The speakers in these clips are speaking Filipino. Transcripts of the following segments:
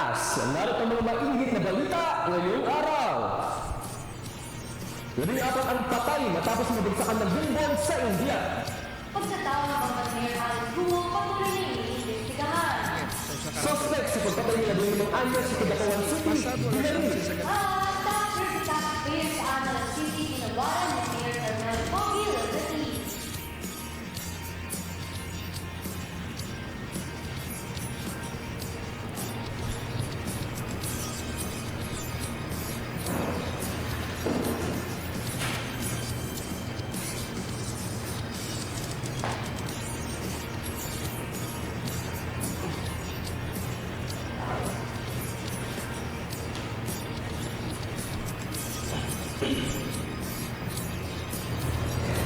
Pilipinas. Narito ang mga mainit na balita ngayong araw. 14 ang patay matapos mabagsakan ng bumbong sa India. Pagkatao ng Bangkok Mayor Alice Guo, patuloy na iniimbestigahan. Suspect sa pagpatay nila ng 5 anyos sa Kidapawan City, Binarin. Taxpayer sa Analog City, tinawaran ng Mayor Carmel Pogi Lazati.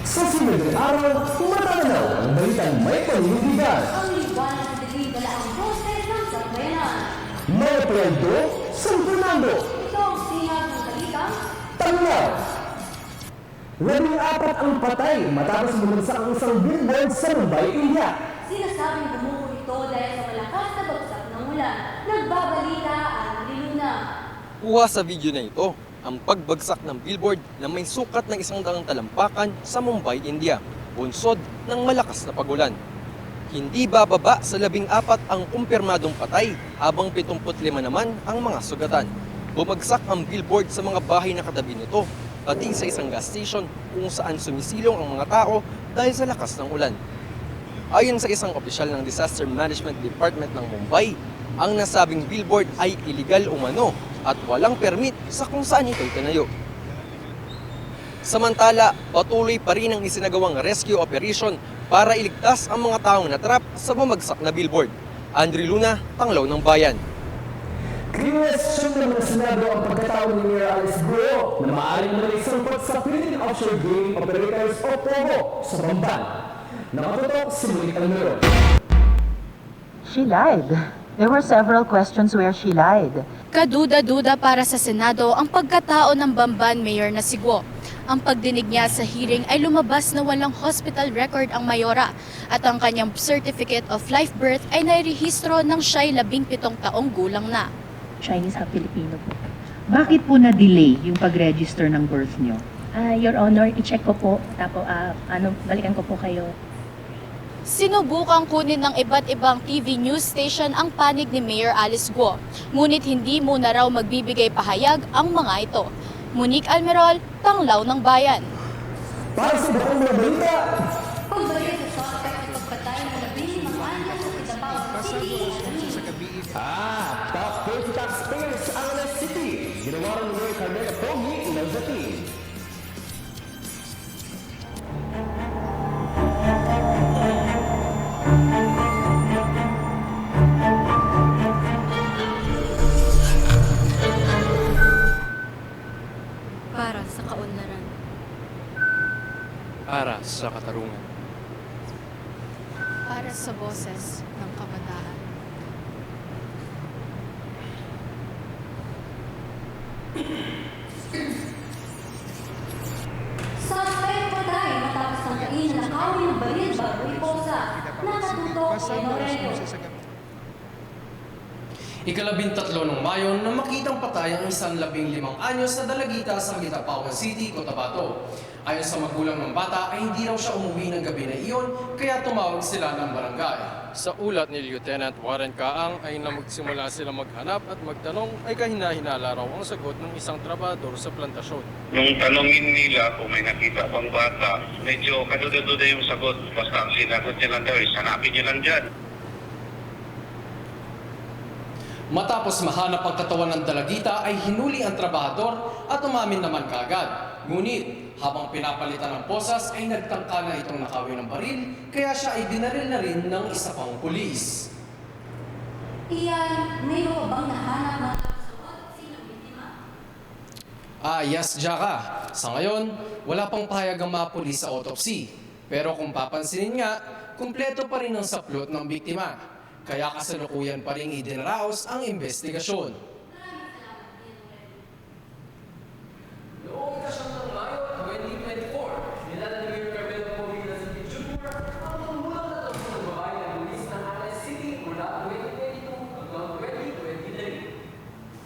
Sa sunod ng araw, matanaw ang balitang may paninindigan. Ang liwanag sa dilim dala ang boses ng sakbayanan. May Puerto, San Fernando, Ito ang sinag ng balitang Tanglaw. 14 ang patay matapos bumagsak ang isang billboard sa Mumbai, India. sinasabing bumuko ito dahil sa malakas na bagsak ng ulan. Nagbabalita ang Liluna. Kuha sa video na ito ang pagbagsak ng billboard na may sukat ng 100 talampakan sa Mumbai, India, bunsod ng malakas na pagulan. Hindi bababa sa 14 ang kumpirmadong patay habang 75 naman ang mga sugatan. Bumagsak ang billboard sa mga bahay na katabi nito, pati sa isang gas station kung saan sumisilong ang mga tao dahil sa lakas ng ulan. Ayon sa isang opisyal ng Disaster Management Department ng Mumbai, ang nasabing billboard ay iligal umano at walang permit sa kung saan ito itinayo. Samantala, patuloy pa rin ang isinagawang rescue operation para iligtas ang mga taong natrap sa bumagsak na billboard. Andre Luna, Tanglaw ng Bayan. Kinwestiyon naman ng Senado ang pagkatao ni Mayor Alice Guo na maaaring na sangkot sa Philippine Offshore Game Operators o POGO sa Bamban. Nakatutok si Monique Almero. She lied. There were several questions where she lied. Kaduda-duda para sa Senado ang pagkatao ng Bamban Mayor na si Guo. Ang pagdinig niya sa hearing ay lumabas na walang hospital record ang mayora at ang kanyang certificate of live birth ay nairehistro nang siya'y 17 taong gulang na. Chinese ha Filipino po. Bakit po na-delay yung pag-register ng birth nyo? Your Honor, i-check ko po. Tapos, balikan ko po kayo. Sinubukang kunin ng iba't ibang TV news station ang panig ni Mayor Alice Guo. Ngunit hindi muna raw magbibigay pahayag ang mga ito. Monique Almerol, Tanglaw ng Bayan. Para sa buong mga balita, Pagbalik sa suspect ng pagpatay ng 15 anyos sa Kidapawan City, top 30 taxpayers sa Angeles City. Ginawa ng Mayor Carmela Pogi Lazati. Para sa kaunlaran. Para sa katarungan. Para sa boses ng kabataan. suspect patay matapos ng kain na nakawin ng baril bago iposa. Nakatutok kay Norelio. Ikalabintatlo ng Mayo na makitang patay ang isang 15 anyos na dalagita sa Kidapawan City, Cotabato. Ayon sa magulang ng bata ay hindi raw siya umuwi ng gabi na iyon kaya tumawag sila ng barangay. Sa ulat ni Lieutenant Warren Kaang ay na magsimula sila maghanap at magtanong ay kahina-hinala raw ang sagot ng isang trabador sa plantasyon. Nung tanongin nila kung may nakita bang bata, medyo kaduda-duda yung sagot. Basta ang sinagot nila daw, hanapin nyo lang dyan. Matapos mahanap ang katawan ng dalagita ay hinuli ang trabahador at umamin naman kaagad. Ngunit habang pinapalitan ng posas ay nagtangka na itong nakawin ng baril kaya siya ay binaril na rin ng isa pang pulis. Iyan, may mga bang nahanap na sagot sinong biktima? Yes, Jaka. Sa ngayon, wala pang pahayag ang mga pulis sa autopsy. Pero kung papansinin nga, kumpleto pa rin ang saplot ng biktima. Kaya kasalukuyan pa rin idinaraos ang investigasyon. Noong ikasyang ng Mayo 2024, nilala ni Mayor Carmelo Pogi Lazati Jr. ang pangmulang na ng babae na lumis ng Angeles City mula 2022 hanggang 2023.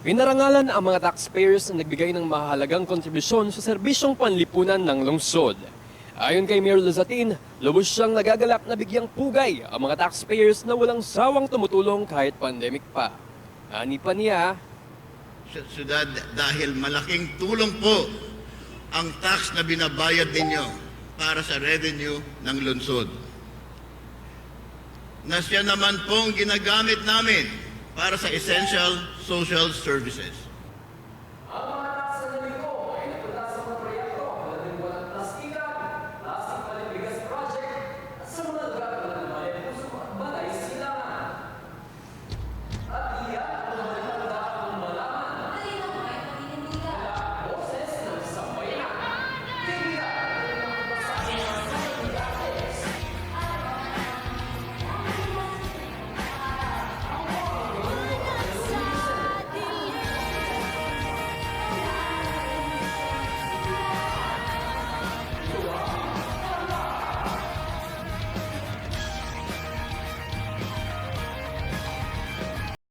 Pinarangalan ang mga taxpayers na nagbigay ng mahalagang kontribusyon sa serbisyong panlipunan ng lungsod. Ayon kay Mayor Luzatin, lubos siyang nagagalak na bigyang pugay ang mga taxpayers na walang sawang tumutulong kahit pandemic pa. Ani pa niya, sa syudad dahil malaking tulong po ang tax na binabayad ninyo para sa revenue ng lungsod. Na siya naman pong ginagamit namin para sa essential social services.